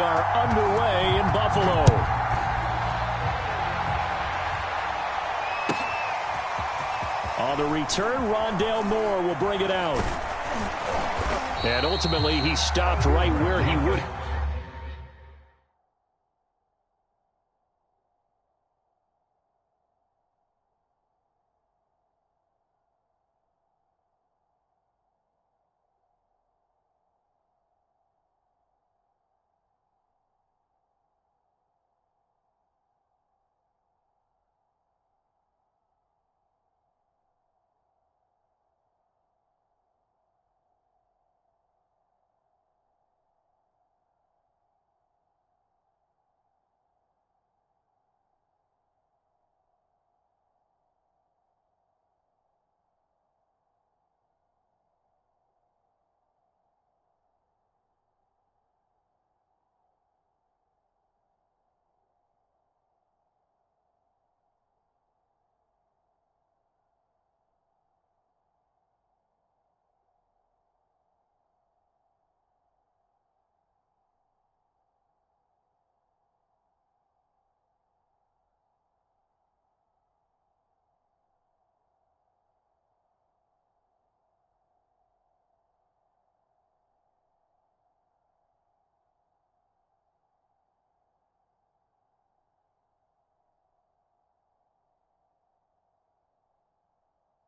are underway in Buffalo. On the return, Rondale Moore will bring it out. And ultimately, he stopped right where he would.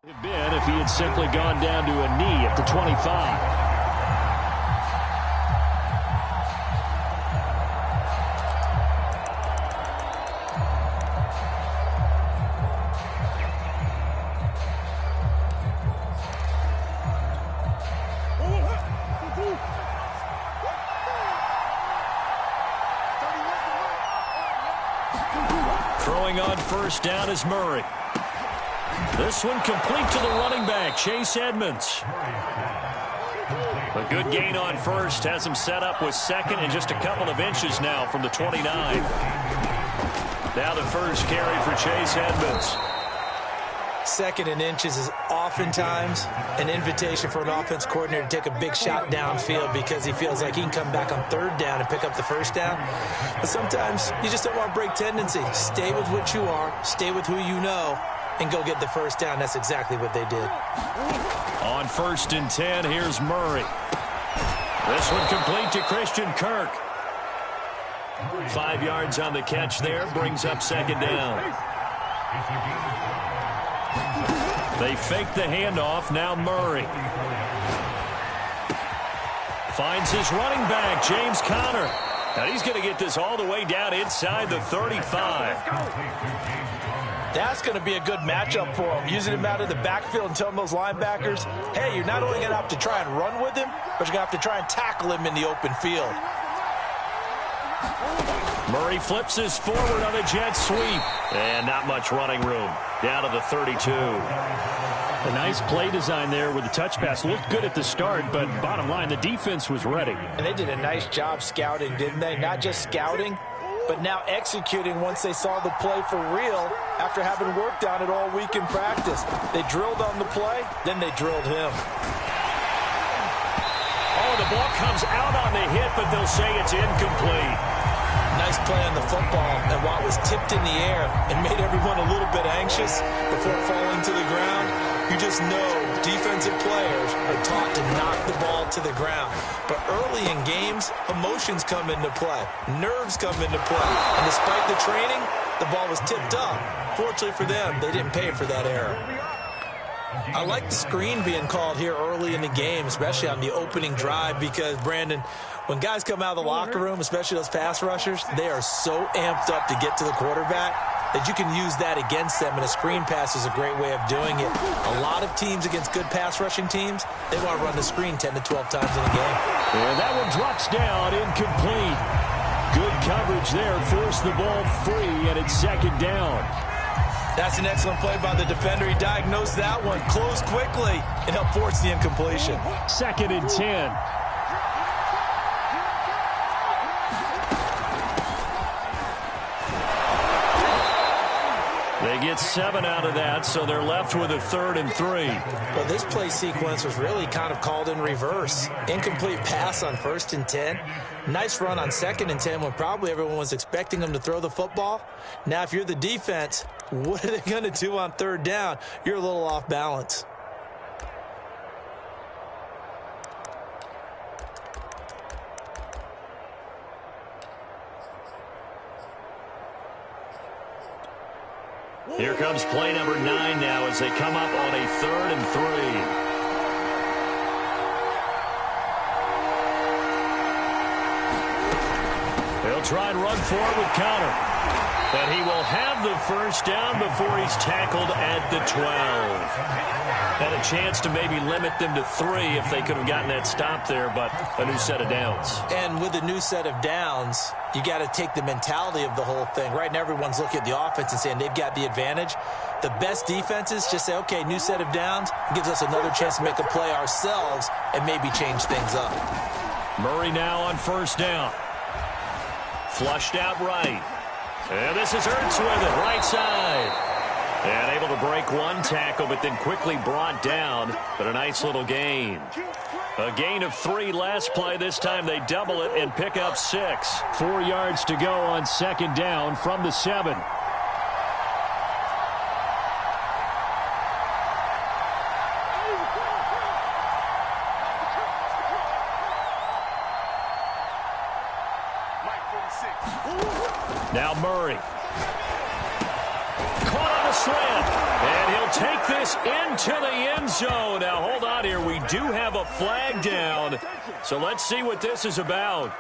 Have been if he had simply gone down to a knee at the 25. Throwing on first down is Murray. This one complete to the running back, Chase Edmonds. A good gain on first has him set up with second and just a couple of inches now from the 29. Now the first carry for Chase Edmonds. Second and inches is oftentimes an invitation for an offense coordinator to take a big shot downfield because he feels like he can come back on third down and pick up the first down. But sometimes you just don't want to break tendency. Stay with what you are, stay with who you know, and go get the first down. That's exactly what they did. On first and 10, here's Murray. This one complete to Christian Kirk. 5 yards on the catch there, brings up second down. They fake the handoff, now Murray. Finds his running back, James Conner. Now he's going to get this all the way down inside the 35. That's going to be a good matchup for him, using him out of the backfield and telling those linebackers, hey, you're not only going to have to try and run with him, but you're going to have to try and tackle him in the open field. Murray flips his forward on a jet sweep. And not much running room. Down to the 32. A nice play design there with the touch pass. Looked good at the start, but bottom line, the defense was ready. And they did a nice job scouting, didn't they? Not just scouting, but now executing once they saw the play for real after having worked on it all week in practice. They drilled on the play, then they drilled him. Oh, the ball comes out on the hit, but they'll say it's incomplete. Nice play on the football, and while it was tipped in the air and made everyone a little bit anxious before falling to the ground, you just know defensive players are taught to knock the ball to the ground. But early in games, emotions come into play. Nerves come into play. And despite the training, the ball was tipped up. Fortunately for them, they didn't pay for that error. I like the screen being called here early in the game, especially on the opening drive, because, Brandon, when guys come out of the locker room, especially those pass rushers, they are so amped up to get to the quarterback that you can use that against them, and a screen pass is a great way of doing it. A lot of teams against good pass rushing teams, they want to run the screen 10 to 12 times in a game. And that one drops down, incomplete. Good coverage there, forced the ball free, and it's second down. That's an excellent play by the defender. He diagnosed that one, closed quickly, and helped force the incompletion. Second and 10. They get 7 out of that, so they're left with a 3rd and 3. Well, this play sequence was really kind of called in reverse. Incomplete pass on 1st and 10. Nice run on 2nd and 10 when probably everyone was expecting them to throw the football. Now, if you're the defense, what are they going to do on 3rd down? You're a little off balance. Here comes play number 9 now as they come up on a 3rd and 3. They'll try and run forward with Connor. But he will have the 1st down before he's tackled at the 12. Had a chance to maybe limit them to 3 if they could have gotten that stop there, but a new set of downs. And with a new set of downs, you got to take the mentality of the whole thing. Right now, everyone's looking at the offense and saying they've got the advantage. The best defenses just say, okay, new set of downs, gives us another chance to make a play ourselves and maybe change things up. Murray now on 1st down. Flushed out right. And this is Ertz with it, right side. And able to break one tackle, but then quickly brought down. But a nice little gain. A gain of 3 last play. This time they double it and pick up 6. 4 yards to go on 2nd down from the 7. Now Murray. Caught on a slant. And he'll take this into the end zone. Now, hold on here. We do have a flag down. So let's see what this is about.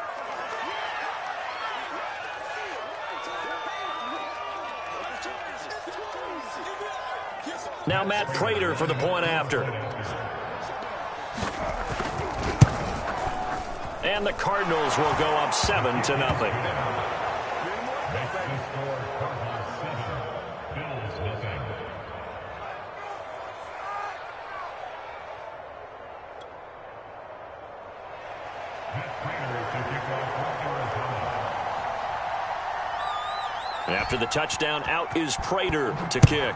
Now Matt Prater for the point after. And the Cardinals will go up 7-0. After the touchdown, out is Prater to kick.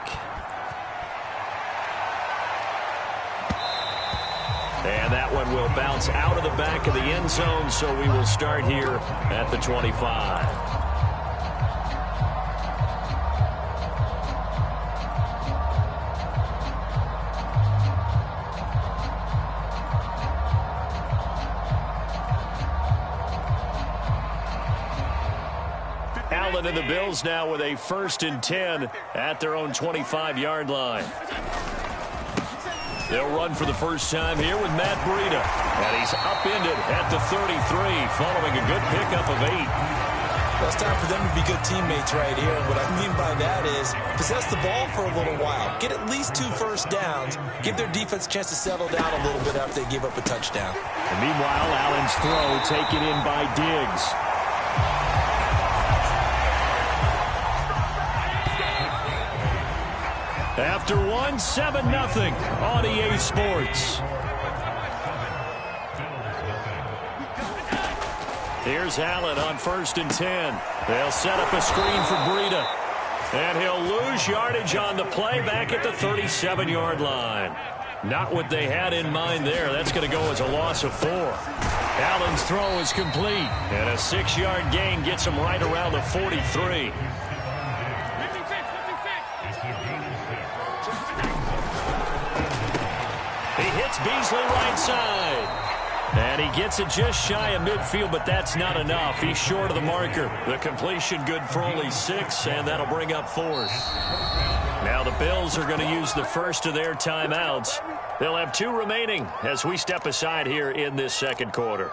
And that one will bounce out of the back of the end zone, so we will start here at the 25. Allen and the Bills now with a 1st and 10 at their own 25-yard line. They'll run for the first time here with Matt Breida. And he's upended at the 33 following a good pickup of 8. Well, it's time for them to be good teammates right here. And what I mean by that is possess the ball for a little while. Get at least 2 first downs. Give their defense a chance to settle down a little bit after they give up a touchdown. And meanwhile, Allen's throw taken in by Diggs. After 1, 7-0 on EA Sports. Here's Allen on 1st and 10. They'll set up a screen for Breida. And he'll lose yardage on the play back at the 37-yard line. Not what they had in mind there. That's going to go as a loss of 4. Allen's throw is complete. And a 6-yard gain gets him right around the 43. He hits Beasley right side. And he gets it just shy of midfield, but that's not enough. He's short of the marker. The completion good for only 6, and that'll bring up 4th. Now the Bills are going to use the first of their timeouts. They'll have 2 remaining as we step aside here in this second quarter.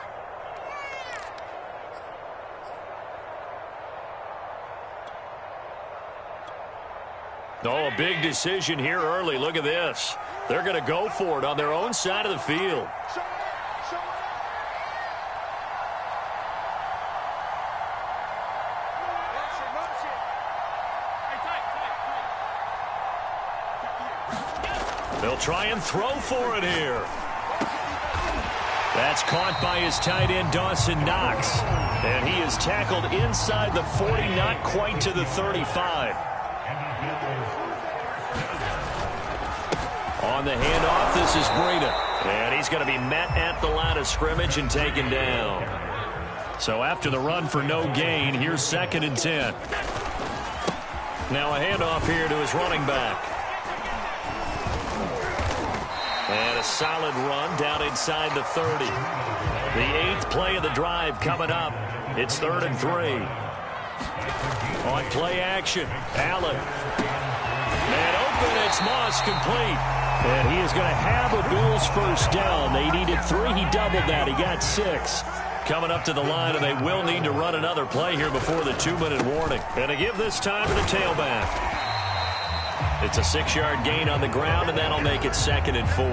Oh, a big decision here early. Look at this. They're going to go for it on their own side of the field. They'll try and throw for it here. That's caught by his tight end, Dawson Knox. And he is tackled inside the 40, not quite to the 35. On the handoff, this is Breida. And he's going to be met at the line of scrimmage and taken down. So after the run for no gain, here's 2nd and 10. Now a handoff here to his running back. And a solid run down inside the 30. The 8th play of the drive coming up. It's 3rd and 3. On play action, Allen. And open, it's Moss, complete. And he is going to have a Bills first down. They needed 3. He doubled that. He got 6. Coming up to the line, and they will need to run another play here before the 2-minute warning. And to give this time to the tailback. It's a 6-yard gain on the ground, and that'll make it 2nd and 4.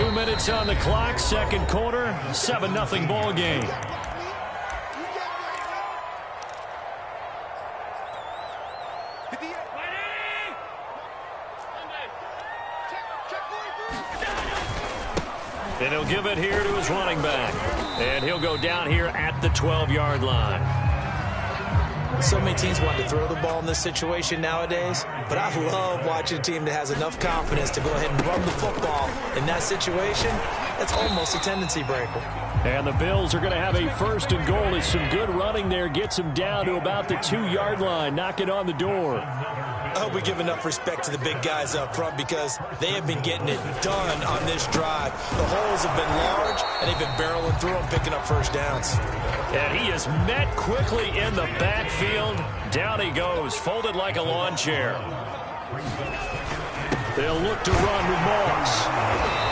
2 minutes on the clock, 2nd quarter, 7-0 ball game. And he'll give it here to his running back. And he'll go down here at the 12-yard line. So many teams want to throw the ball in this situation nowadays, but I love watching a team that has enough confidence to go ahead and run the football in that situation. That's almost a tendency breaker. And the Bills are going to have a 1st and goal. It's some good running there. Gets them down to about the 2-yard line. Knock it on the door. I hope we give enough respect to the big guys up front because they have been getting it done on this drive. The holes have been large, and they've been barreling through them, picking up first downs. And he is met quickly in the backfield. Down he goes, folded like a lawn chair. They'll look to run with Moss.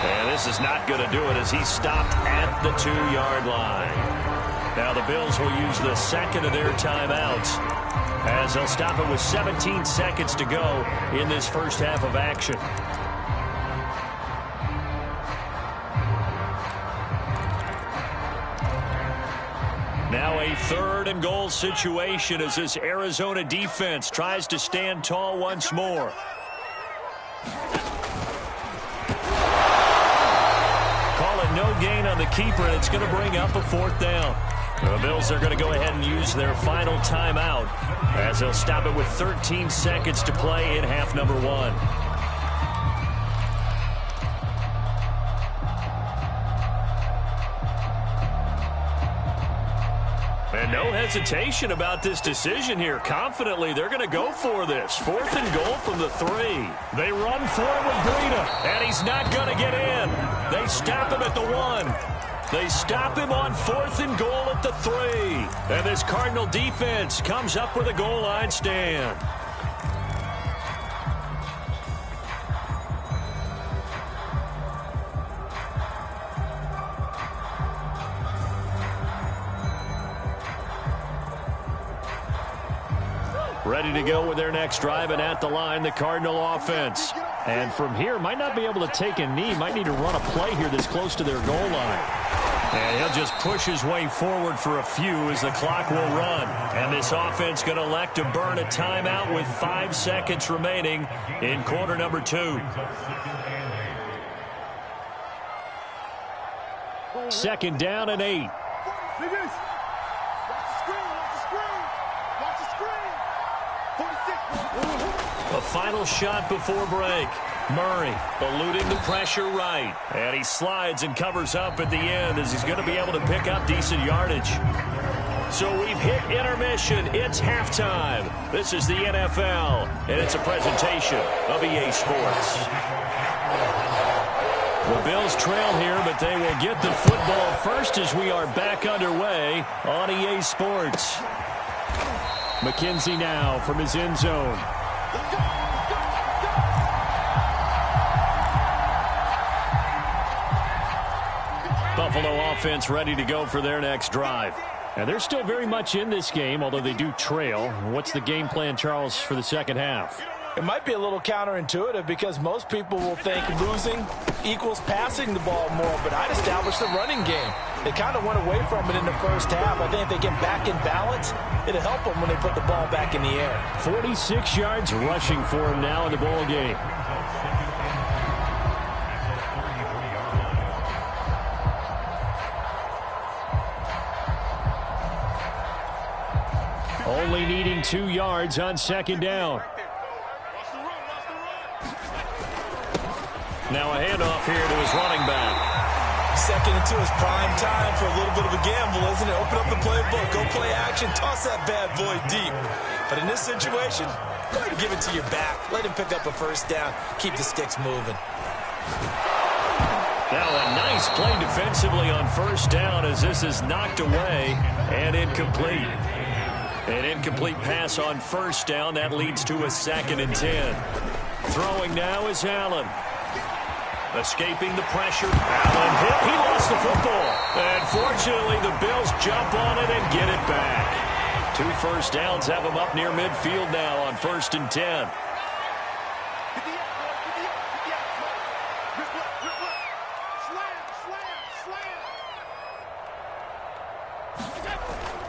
And this is not going to do it as he stopped at the 2-yard line. Now the Bills will use the 2nd of their timeouts as they'll stop it with 17 seconds to go in this first half of action. Now a 3rd and goal situation as this Arizona defense tries to stand tall once more. Call it no gain on the keeper, and it's going to bring up a 4th down. The Bills are going to go ahead and use their final timeout as they'll stop it with 13 seconds to play in half number 1. And no hesitation about this decision here. Confidently, they're going to go for this. 4th and goal from the 3. They run for it with Breida, and he's not going to get in. They stop him at the 1. They stop him on 4th and goal at the 3. And this Cardinal defense comes up with a goal line stand. Ready to go with their next drive, and at the line, the Cardinal offense. And from here, might not be able to take a knee. Might need to run a play here that's close to their goal line. And he'll just push his way forward for a few as the clock will run. And this offense going to elect to burn a timeout with 5 seconds remaining in quarter number 2. 2nd down and 8. A final shot before break. Murray eluding the pressure right. And he slides and covers up at the end as he's going to be able to pick up decent yardage. So we've hit intermission. It's halftime. This is the NFL, and it's a presentation of EA Sports. The Bills trail here, but they will get the football first as we are back underway on EA Sports. McKenzie now from his end zone. Buffalo offense ready to go for their next drive. And they're still very much in this game, although they do trail. What's the game plan, Charles, for the second half? It might be a little counterintuitive because most people will think losing equals passing the ball more, but I'd establish the running game. They kind of went away from it in the first half. I think if they get back in balance, it'll help them when they put the ball back in the air. 46 yards rushing for him now in the ball game. Only needing 2 yards on second down. Now a handoff here to his running back. Second into his prime time for a little bit of a gamble, isn't it? Open up the playbook, go play action, toss that bad boy deep. But in this situation, go ahead and give it to your back. Let him pick up a first down. Keep the sticks moving. Now a nice play defensively on first down as this is knocked away and incomplete. An incomplete pass on first down. That leads to a 2nd and 10. Throwing now is Allen. Escaping the pressure. Allen hit. He lost the football. And fortunately, the Bills jump on it and get it back. 2 first downs have them up near midfield now on 1st and 10.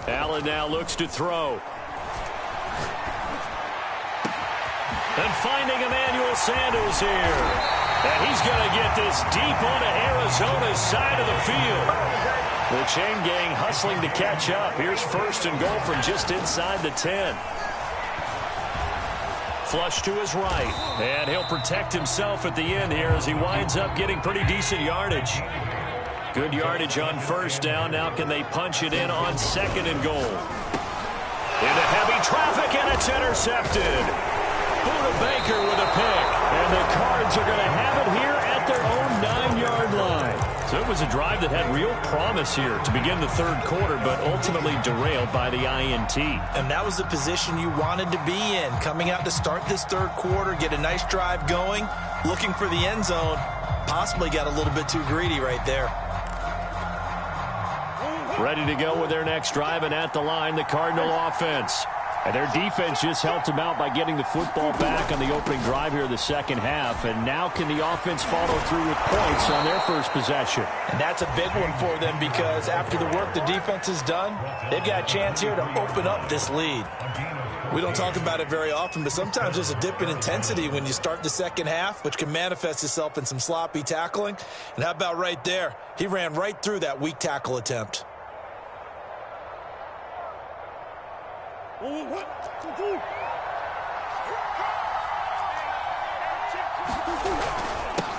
Allen now looks to throw. And finding Emmanuel Sanders here. And he's going to get this deep onto Arizona's side of the field. The chain gang hustling to catch up. Here's 1st and goal from just inside the 10. Flush to his right. And he'll protect himself at the end here as he winds up getting pretty decent yardage. Good yardage on first down. Now can they punch it in on 2nd and goal? Into heavy traffic, and it's intercepted. Buda Baker with a pick. And the Cards are going to have it here at their own 9-yard line. So it was a drive that had real promise here to begin the 3rd quarter, but ultimately derailed by the INT. And that was the position you wanted to be in. Coming out to start this 3rd quarter, get a nice drive going, looking for the end zone. Possibly got a little bit too greedy right there. Ready to go with their next drive, and at the line, the Cardinal offense. And their defense just helped them out by getting the football back on the opening drive here in the 2nd half. And now can the offense follow through with points on their first possession? And that's a big one for them because after the work the defense has done, they've got a chance here to open up this lead. We don't talk about it very often, but sometimes there's a dip in intensity when you start the 2nd half, which can manifest itself in some sloppy tackling. And how about right there? He ran right through that weak tackle attempt.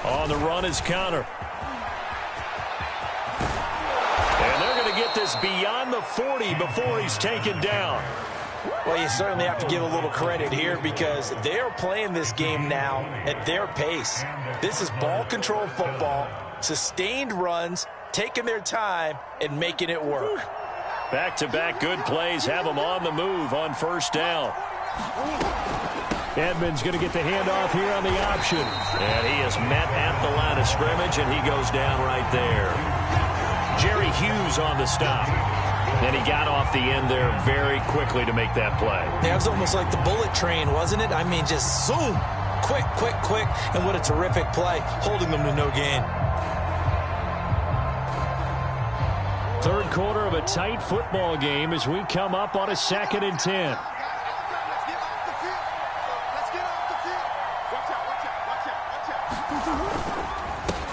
On the run is counter. And they're going to get this beyond the 40 before he's taken down. Well, you certainly have to give a little credit here because they are playing this game now at their pace. This is ball control football, sustained runs, taking their time and making it work. Back-to-back good plays have them on the move on first down. Edmonds going to get the handoff here on the option. And he is met at the line of scrimmage, and he goes down right there. Jerry Hughes on the stop. And he got off the end there very quickly to make that play. That was almost like the bullet train, wasn't it? I mean, just zoom. Quick, quick, quick. And what a terrific play, holding them to no gain. 3rd quarter of a tight football game as we come up on a 2nd and 10.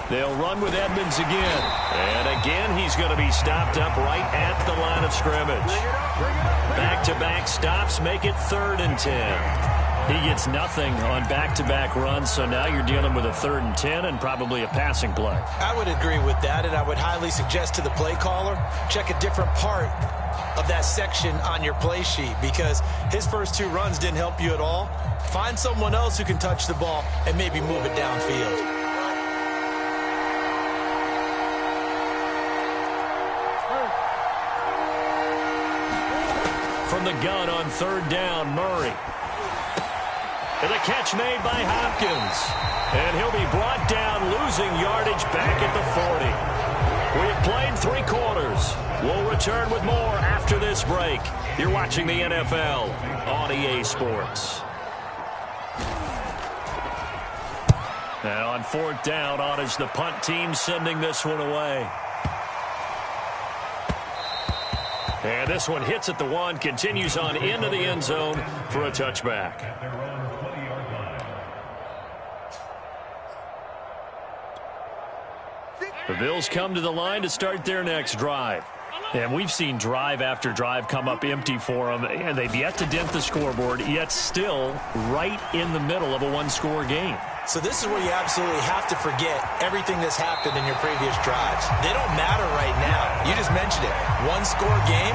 They'll run with Edmonds again. And again, he's going to be stopped up right at the line of scrimmage. Back-to-back stops make it 3rd and 10. He gets nothing on back-to-back runs, so now you're dealing with a 3rd and 10 and probably a passing play. I would agree with that, and I would highly suggest to the play caller, check a different part of that section on your play sheet because his first 2 runs didn't help you at all. Find someone else who can touch the ball and maybe move it downfield. From the gun on 3rd down, Murray. And the catch made by Hopkins. And he'll be brought down, losing yardage back at the 40. We have played 3 quarters. We'll return with more after this break. You're watching the NFL on EA Sports. Now on 4th down, on is the punt team sending this one away. And this one hits at the 1, continues on into the end zone for a touchback. The Bills come to the line to start their next drive. And we've seen drive after drive come up empty for them, and they've yet to dent the scoreboard, yet still right in the middle of a one-score game. So this is where you absolutely have to forget everything that's happened in your previous drives. They don't matter right now. You just mentioned it. One-score game.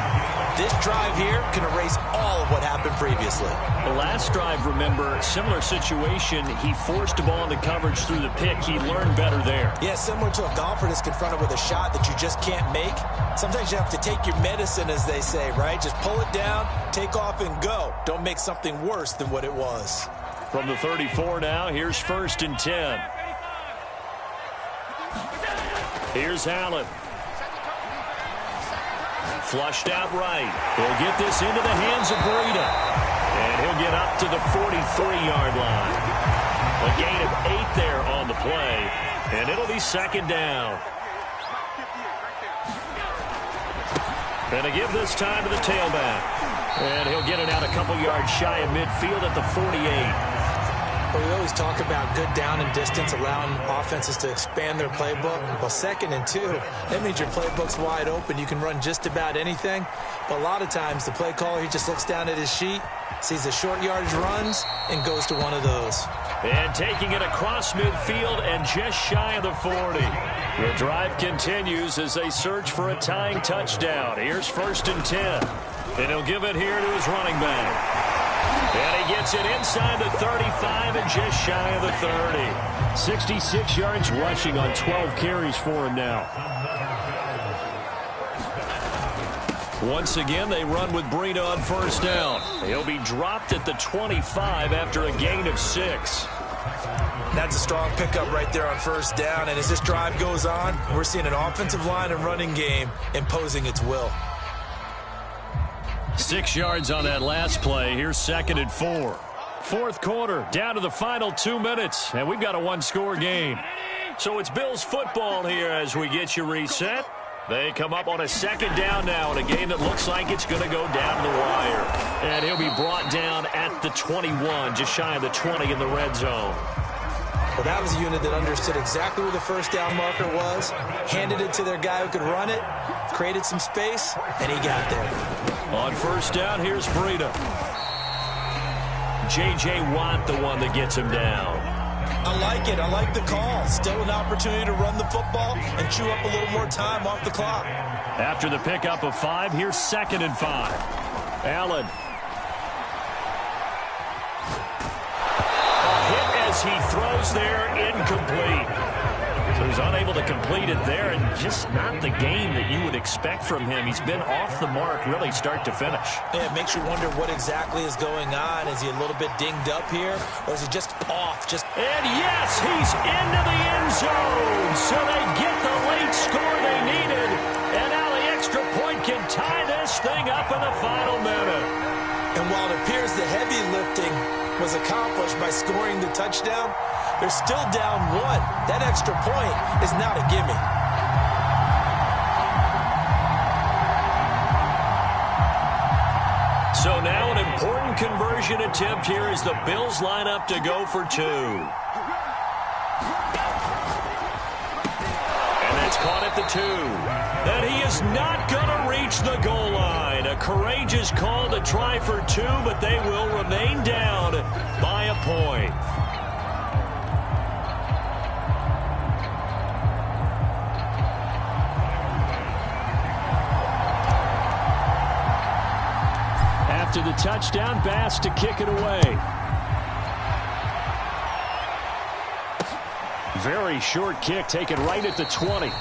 This drive here can erase all of what happened previously. The last drive, remember, similar situation. He forced a ball into coverage through the pick. He learned better there. Yeah, similar to a golfer that's confronted with a shot that you just can't make. Sometimes you have to take your medicine, as they say, right? Just pull it down, take off, and go. Don't make something worse than what it was. From the 34 now, here's 1st and 10. Here's Allen. Flushed out right. He'll get this into the hands of Breida. And he'll get up to the 43-yard line. A gain of 8 there on the play. And it'll be 2nd down. Going to give this time to the tailback. And he'll get it out a couple yards shy of midfield at the 48. Well, we always talk about good down and distance, allowing offenses to expand their playbook. Well, 2nd and 2, that means your playbook's wide open. You can run just about anything. But a lot of times, the play caller, he just looks down at his sheet, sees the short yardage runs, and goes to one of those. And taking it across midfield and just shy of the 40. The drive continues as they search for a tying touchdown. Here's 1st and 10. And he'll give it here to his running back. And he gets it inside the 35 and just shy of the 30. 66 yards rushing on 12 carries for him now. Once again, they run with Breida on 1st down. He'll be dropped at the 25 after a gain of 6. That's a strong pickup right there on 1st down. And as this drive goes on, we're seeing an offensive line and running game imposing its will. 6 yards on that last play. Here's 2nd and 4. 4th quarter, down to the final 2 minutes, and we've got a one-score game. So it's Bills football here as we get you reset. They come up on a 2nd down now in a game that looks like it's going to go down the wire. And he'll be brought down at the 21, just shy of the 20 in the red zone. Well, that was a unit that understood exactly where the 1st down marker was, handed it to their guy who could run it, created some space, and he got there. On 1st down, here's Breida. J.J. Watt, the one that gets him down. I like it. I like the call. Still an opportunity to run the football and chew up a little more time off the clock. After the pickup of 5, here's 2nd and 5. Allen. A hit as he throws there, incomplete. So he's unable to complete it there, and just not the game that you would expect from him. He's been off the mark really start to finish. Yeah, it makes you wonder what exactly is going on. Is he a little bit dinged up here, or is he just off? And yes, he's into the end zone. So they get the late score they needed, and now the extra point can tie this thing up in the final minute. And while it appears the heavy lifting was accomplished by scoring the touchdown, they're still down 1. That extra point is not a gimme. So now an important conversion attempt here as the Bills line up to go for 2. And that's caught at the 2. And he is not going to reach the goal line. A courageous call to try for 2, but they will remain down by a point. After the touchdown, Bass to kick it away. Very short kick taken right at the 20.